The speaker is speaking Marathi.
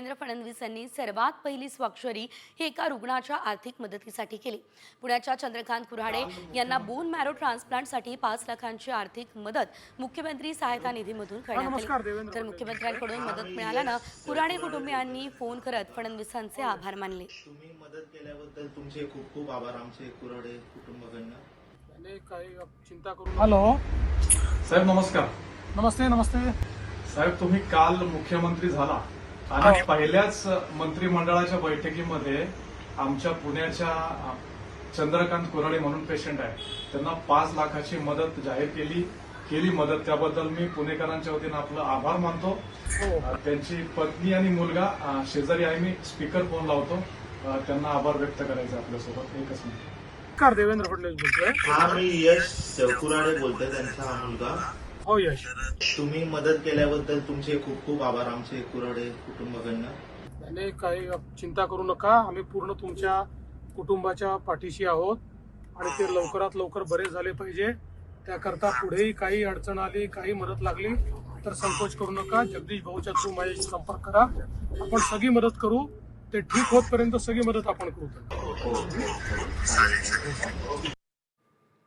देवेंद्र फडणवीस यांनी सर्वात पहिली स्वाक्षरी ही एका रुग्णाच्या आर्थिक मदतीसाठी केली। पुण्याच्या चंद्रकांत कुऱ्हाडे यांना बोन मॅरो ट्रान्सप्लांटसाठी 5 लाखांची आर्थिक मदत मुख्यमंत्री सहायता निधीमधून करण्यात आली। तर मुख्यमंत्र्यांकडून मदत मिळाल्यानं कुऱ्हाडे कुटुंबियांनी फोन करत फडणवीसांचे आभार मानले। तुम्ही मदत केल्याबद्दल तुमचे खूप खूप आभार आमचे कुऱ्हाडे कुटुंबाकडनं। काही चिंता करू नका। हॅलो साहेब नमस्कार। नमस्ते नमस्ते साहेब, तुम्ही काल मुख्यमंत्री झाला आणि पहिल्याच मंत्रिमंडळाच्या बैठकीमध्ये आमच्या पुण्याच्या चंद्रकांत कुऱ्हाडे म्हणून पेशंट आहे त्यांना 5 लाखाची मदत जाहीर केली मदत त्याबद्दल मी पुणेकरांच्या वतीने आपलं आभार मानतो। त्यांची पत्नी आणि मुलगा शेजारी आहे, मी स्पीकर फोन लावतो, त्यांना आभार व्यक्त करायचे आपल्यासोबत। एकच मिनिट। कार देवेंद्र फडणवीस बोलतोय। हा मी यश कुऱ्हाडे बोलतोय, त्यांचा हा मुलगा। हो यश, तुम्ही मदत केल्याबद्दल तुमचे खूप खूप आभार आमचे कुऱ्हाडे कुटुंबाकडनं। काही चिंता करू नका, आम्ही पूर्ण तुमच्या कुटुंबाच्या पाठीशी आहोत आणि ते लवकरात लवकर बरे झाले पाहिजे। त्याकरता पुढेही काही अडचण आली, काही मदत लागली तर संकोच करू नका। जगदीश भाऊच्या थ्रू माझ्याशी संपर्क करा, आपण सगळी मदत करू। ते ठीक होतपर्यंत सगळी मदत आपण करू।